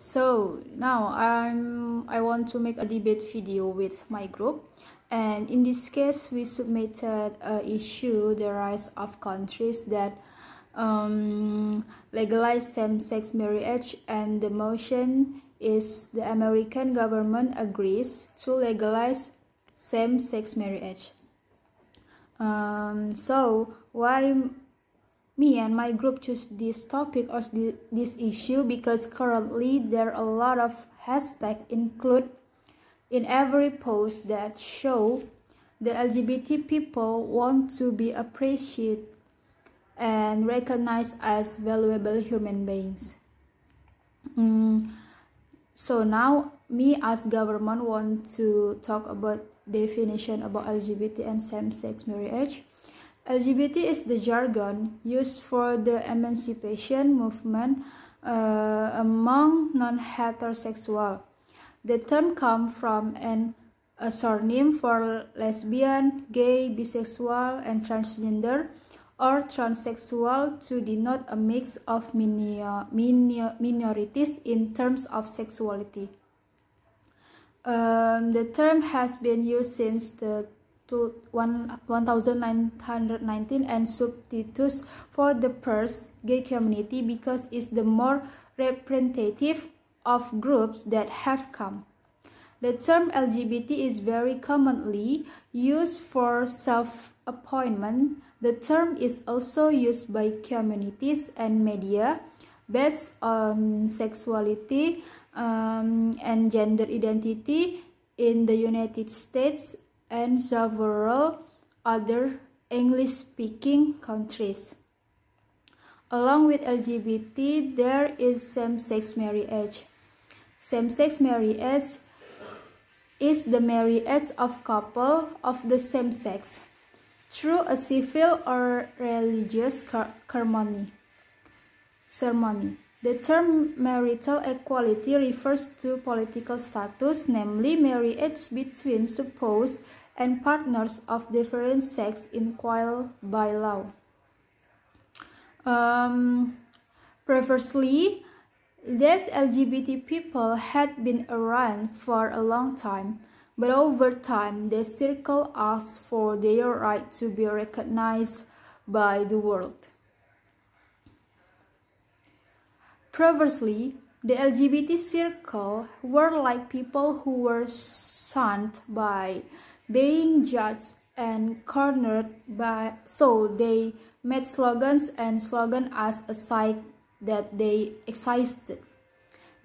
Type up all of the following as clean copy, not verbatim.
So now I want to make a debate video with my group, and in this case we submitted a issue the rise of countries that legalize same-sex marriage, and the motion is the American government agrees to legalize same-sex marriage. So why me and my group choose this topic or this issue? Because currently there are a lot of hashtags included in every post that show the LGBT people want to be appreciated and recognized as valuable human beings. So now me as government want to talk about definition about LGBT and same-sex marriage. LGBT is the jargon used for the emancipation movement among non-heterosexual. The term comes from a surname for lesbian, gay, bisexual, and transgender or transsexual to denote a mix of minorities in terms of sexuality. The term has been used since the 1919 and substitutes for the first gay community because it's the more representative of groups that have come. The term LGBT is very commonly used for self-appointment. The term is also used by communities and media based on sexuality and gender identity in the United States and several other English-speaking countries. Along with LGBT, there is same-sex marriage. Same-sex marriage is the marriage of couples of the same sex through a civil or religious ceremony. The term marital equality refers to political status, namely marriage between spouses and partners of different sex equal by law. Previously, these LGBT people had been around for a long time, but over time they circle asked for their right to be recognized by the world. Previously, the LGBT circle were like people who were shunned by being judged and cornered by, so they made slogans as a sign that they existed.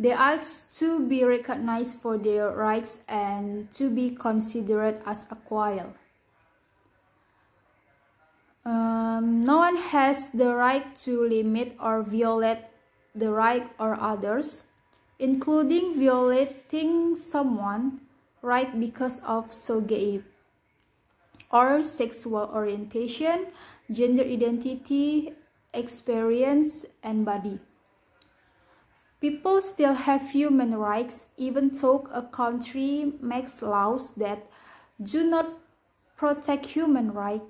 They asked to be recognized for their rights and to be considered as equal. No one has the right to limit or violate the right of others, including violating someone's right because of gay or sexual orientation, gender identity, experience, and body. People still have human rights even though a country makes laws that do not protect human rights.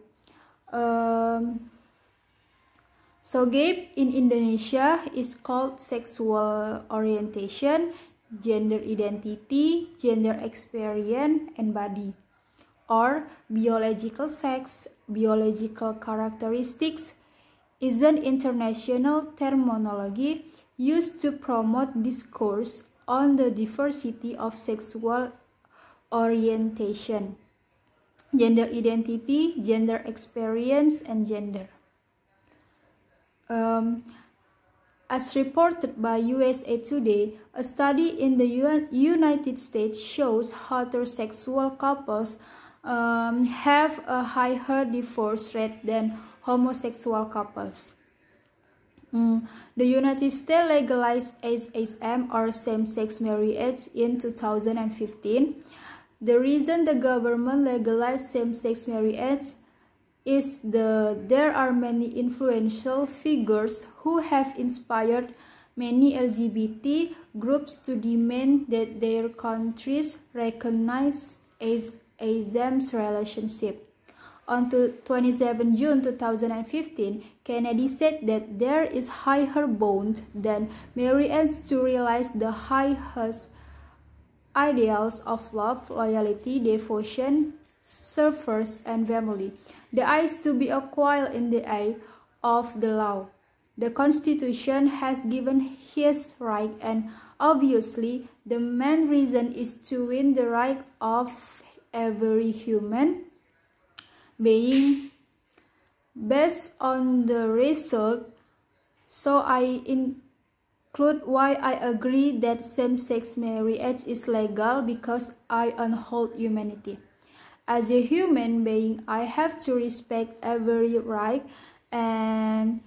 Gay in Indonesia is called sexual orientation, gender identity, gender experience, and body, or biological sex, biological characteristics, is an international terminology used to promote discourse on the diversity of sexual orientation, gender identity, gender experience, and gender. As reported by USA Today, a study in the United States shows heterosexual couples have a higher divorce rate than homosexual couples. The United States legalized SSM or same-sex marriage in 2015. The reason the government legalized same-sex marriage is there are many influential figures who have inspired many LGBT groups to demand that their countries recognize a same relationship. On 27 June 2015, Kennedy said that there is higher bond than marriage to realize the highest ideals of love, loyalty, devotion, service, and family. The is to be acquired in the eye of the law. The Constitution has given his right, and obviously the main reason is to win the right of every human being based on the result. So I include why I agree that same-sex marriage is legal, because I uphold humanity. As a human being, I have to respect every right and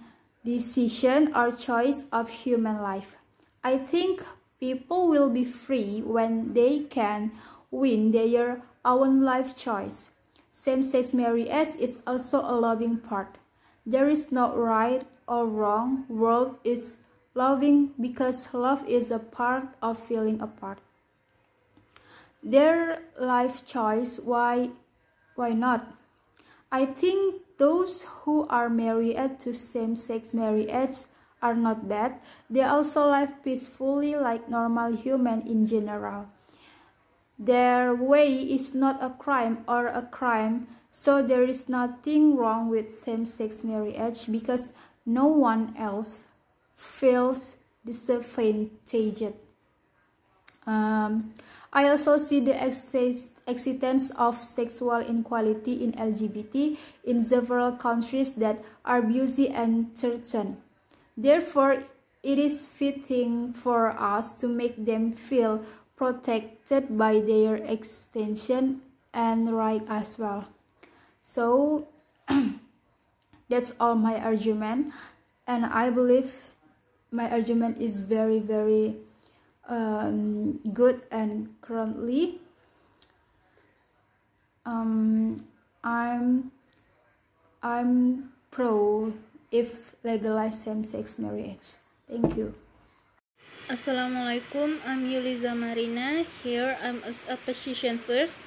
decision or choice of human life. I think people will be free when they can win their own life choice. Same-sex marriage is also a loving part. There is no right or wrong. World is loving because love is a part of feeling apart. Their life choice, why not? I think those who are married to same-sex marriage are not bad. They also live peacefully like normal humans in general. Their way is not a crime or a crime, so there is nothing wrong with same-sex marriage because no one else feels disadvantaged. I also see the existence of sexual inequality in LGBT in several countries that are busy and certain. Therefore, it is fitting for us to make them feel protected by their extension and right as well. So that's all my argument, and I believe my argument is very good, and currently I'm pro if legalize same-sex marriage. Thank you. Assalamualaikum, I'm Yuliza Mahrina. Here I'm as a petition first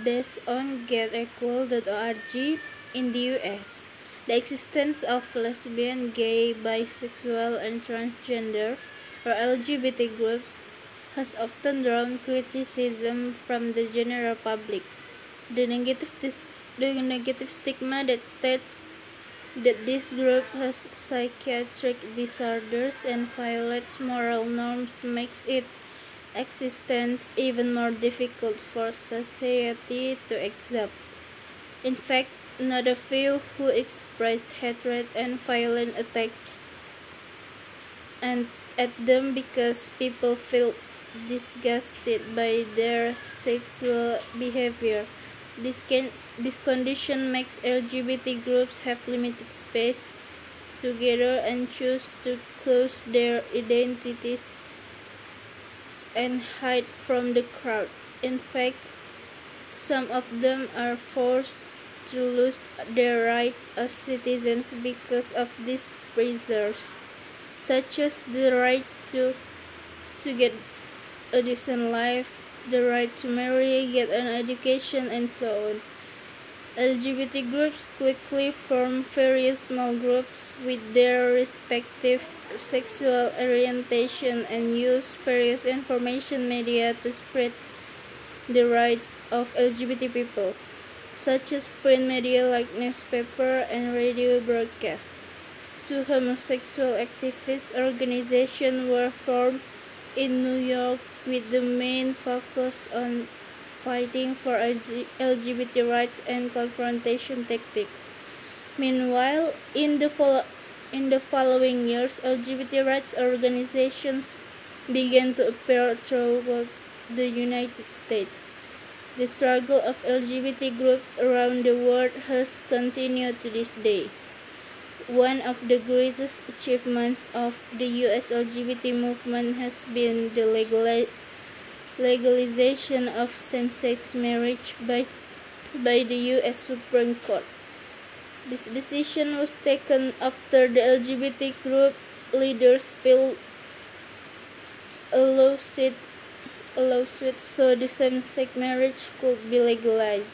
based on getequal.org in the US. The existence of lesbian, gay, bisexual, and transgender or LGBT groups has often drawn criticism from the general public. The negative stigma that states that this group has psychiatric disorders and violates moral norms makes its existence even more difficult for society to accept. In fact, not a few who express hatred and violent attacks at them because people feel disgusted by their sexual behavior. This condition makes LGBT groups have limited space together and choose to close their identities and hide from the crowd. In fact, some of them are forced to lose their rights as citizens because of these pressures, such as the right to get a decent life, the right to marry, get an education, and so on. LGBT groups quickly form various small groups with their respective sexual orientation and use various information media to spread the rights of LGBT people, such as print media like newspaper and radio broadcasts. Two homosexual activist organizations were formed in New York with the main focus on fighting for LGBT rights and confrontation tactics. Meanwhile, in the following years, LGBT rights organizations began to appear throughout the United States. The struggle of LGBT groups around the world has continued to this day. One of the greatest achievements of the US LGBT movement has been the legalization of same-sex marriage by the US Supreme Court. This decision was taken after the LGBT group leaders filed a lawsuit so the same-sex marriage could be legalized.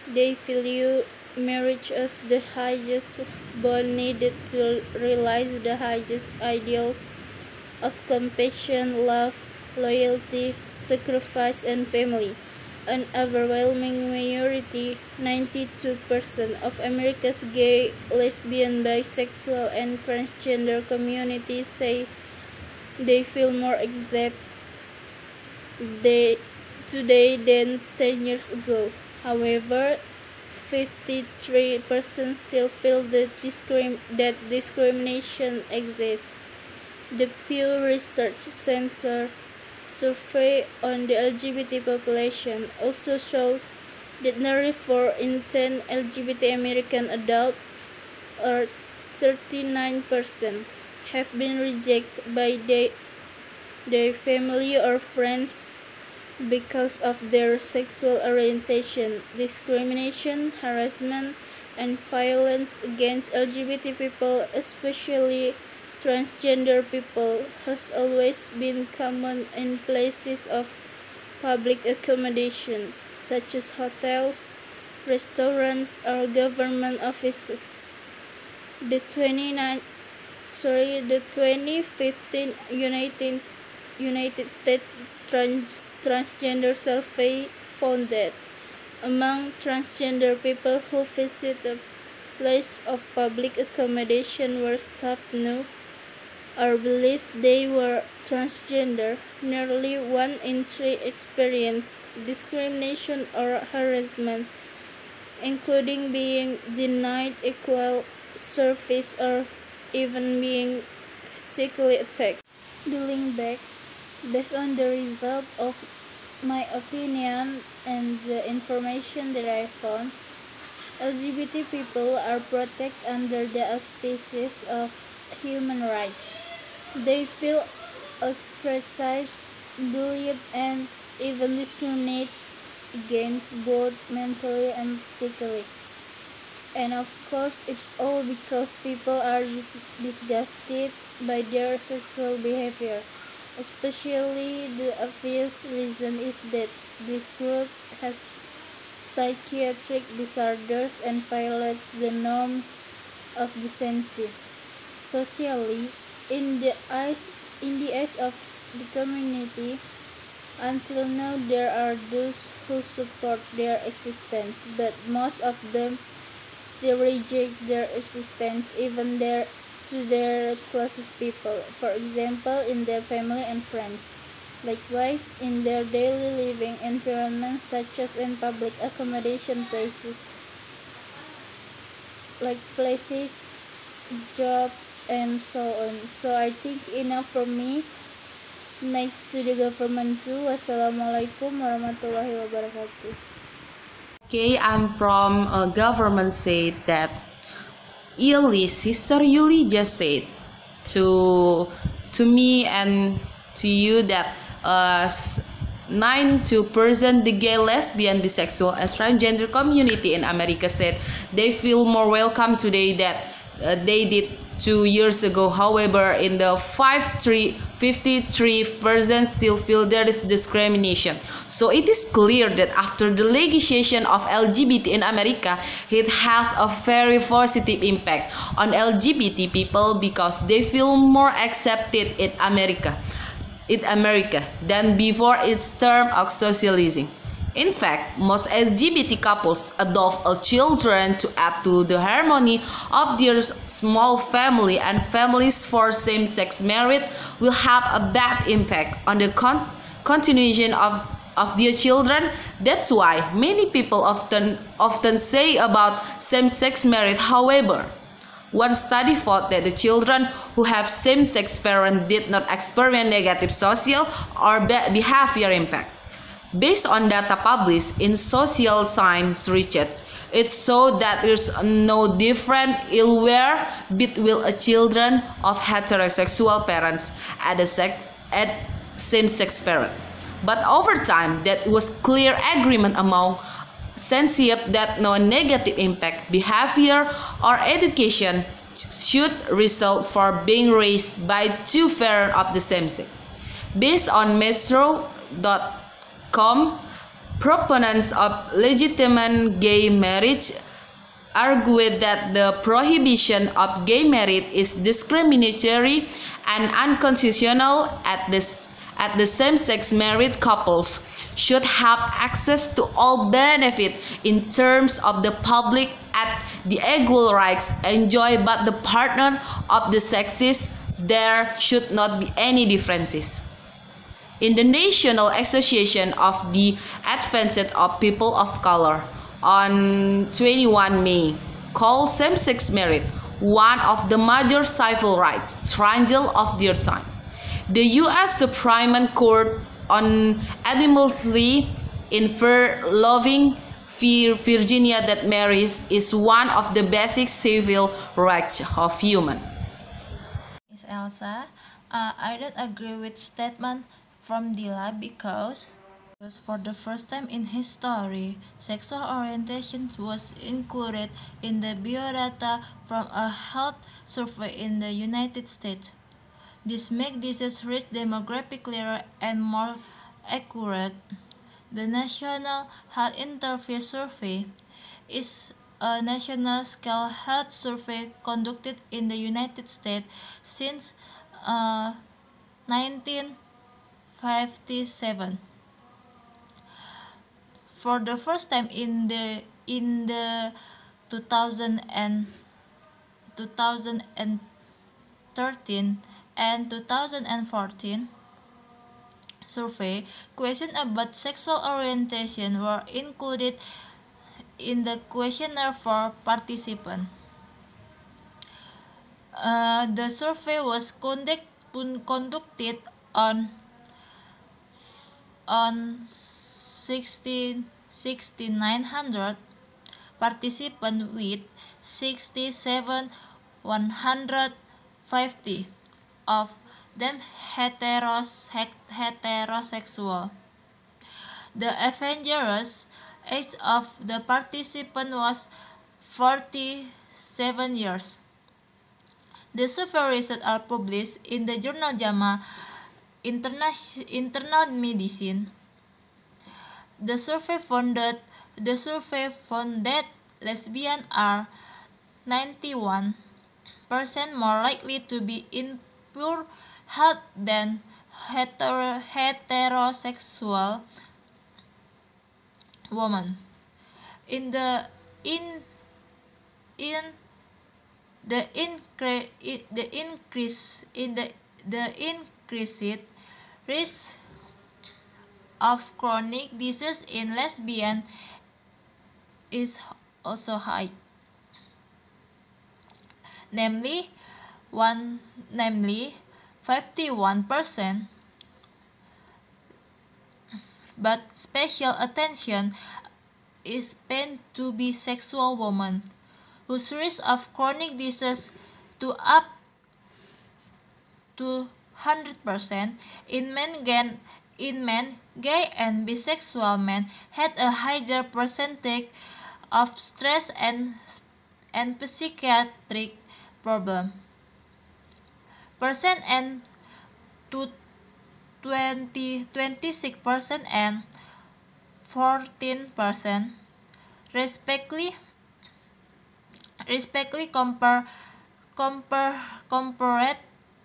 They value marriage as the highest bond needed to realize the highest ideals of compassion, love, loyalty, sacrifice, and family. An overwhelming majority, 92% of America's gay, lesbian, bisexual, and transgender communities say they feel more accepted today than 10 years ago. However, 53% still feel that discrimination exists. The Pew Research Center survey on the LGBT population also shows that nearly 4 in 10 LGBT American adults, or 39%, have been rejected by their family or friends because of their sexual orientation. Discrimination, harassment, and violence against LGBT people, especially transgender people, has always been common in places of public accommodation, such as hotels, restaurants, or government offices. The 2015 United States Transgender Survey found that among transgender people who visit a place of public accommodation where staff knew or believed they were transgender, nearly 1 in 3 experienced discrimination or harassment, including being denied equal service or even being physically attacked. Looking back, based on the result of my opinion and the information that I found, LGBT people are protected under the auspices of human rights. They feel ostracized, bullied, and even discriminated against both mentally and physically. And of course, it's all because people are disgusted by their sexual behavior. Especially the obvious reason is that this group has psychiatric disorders and violates the norms of decency. Socially, in the eyes of the community, until now there are those who support their existence, but most of them still reject their existence even to their closest people, for example in their family and friends. Likewise, in their daily living environments such as in public accommodation places, jobs, and so on. So I think enough from me. Next to the government too. Wassalamualaikum warahmatullahi wabarakatuh. Okay, I'm from a government said that Sister Yuli just said to me and to you that 92% the gay, lesbian, bisexual, and transgender community in America said they feel more welcome today that they did 2 years ago. However, in the 53% still feel there is discrimination. So it is clear that after the legislation of LGBT in America, it has a very positive impact on LGBT people because they feel more accepted in America than before its term of socialism. In fact, most LGBT couples adopt children to add to the harmony of their small family, and families for same-sex marriage will have a bad impact on the continuation of their children. That's why many people often say about same-sex marriage. However, one study found that the children who have same-sex parents did not experience negative social or behavior impact. Based on data published in Social Science Research, it showed that there's no different ill-will between children of heterosexual parents and same-sex parents. But over time, that was clear agreement among scientists that no negative impact, behavior, or education should result for being raised by two parents of the same sex. Based on Metro.com, Proponents of legitimate gay marriage argued that the prohibition of gay marriage is discriminatory and unconstitutional at the same-sex married couples should have access to all benefit in terms of the public at the equal rights enjoyed by the partner of the sexes. There should not be any differences. In the National Association of the Advancement of People of Color on 21 May, called same-sex marriage one of the major civil rights struggle of their time. The U.S. Supreme Court on adamantly in Loving, Virginia, that marriage is one of the basic civil rights of human. Miss Elsa, I don't agree with statement from Dilla because for the first time in history, sexual orientation was included in the biodata from a health survey in the United States. This makes disease risk demographic clearer and more accurate. The National Health Interview Survey is a national scale health survey conducted in the United States since 1957. For the first time in the 2013 and 2014 survey, questions about sexual orientation were included in the questionnaire for participants. The survey was conducted on 6,900 participants with 67,150 of them heterosexual. The average age of the participant was 47 years. The survey results are published in the journal JAMA Internal Medicine. The survey found that lesbians are 91% more likely to be in poor health than heterosexual women. The increased risk of chronic disease in lesbians is also high, namely 51%. But special attention is paid to bisexual women, whose risk of chronic disease to up to 100%. In men, gay and bisexual men had a higher percentage of stress and psychiatric problem. And to 26% and 14% respectively compared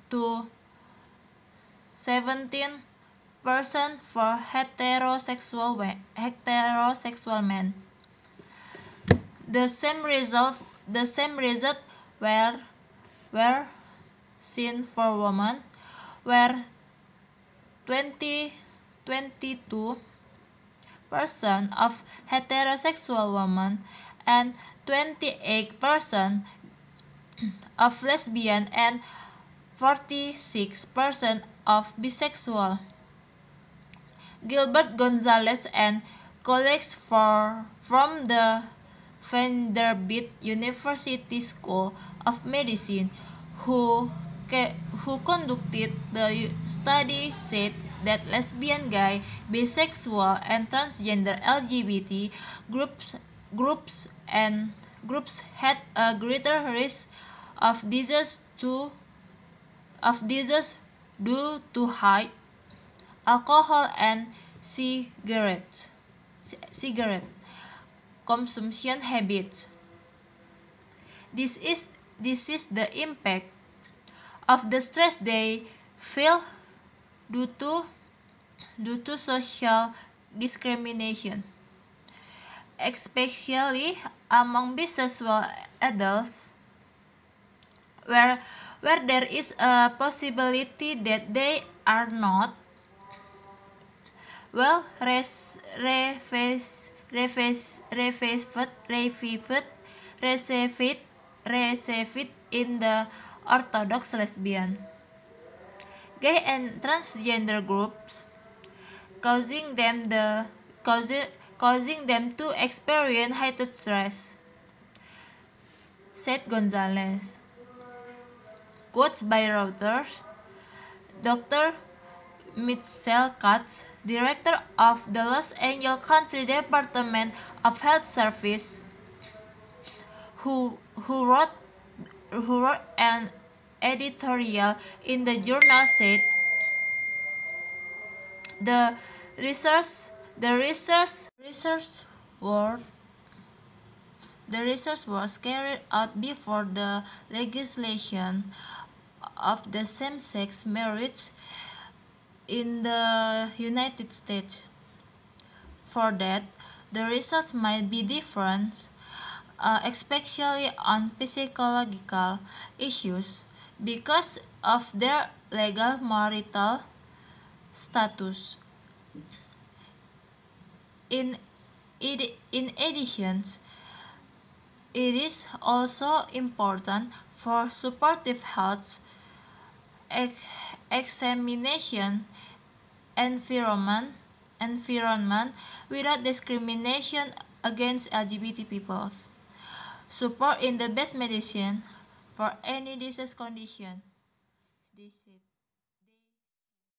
to 17% for heterosexual men. The same result were seen for women, where 22% of heterosexual women and 28% of lesbian and 46% of bisexual. Gilbert Gonzalez and colleagues from the Vanderbilt University School of Medicine who conducted the study said that lesbian, gay, bisexual, and transgender LGBT groups had a greater risk of disease due to high alcohol and cigarettes. cigarette consumption habits. This is the impact of the stress they feel due to social discrimination, especially among bisexual adults, where there is a possibility that they are not well received in the Orthodox lesbian, gay and transgender groups, causing them to experience heightened stress, said Gonzalez. Quotes by Reuters. Dr. Mitchell Katz, director of the Los Angeles County Department of Health Service, who wrote an editorial in the journal, said the research was carried out before the legislation of the same-sex marriage in the United States. For that, the results might be different, especially on psychological issues, because of their legal marital status. In addition, it is also important for supportive health examination environment without discrimination against LGBT peoples. Support in the best medicine for any disease condition, they said.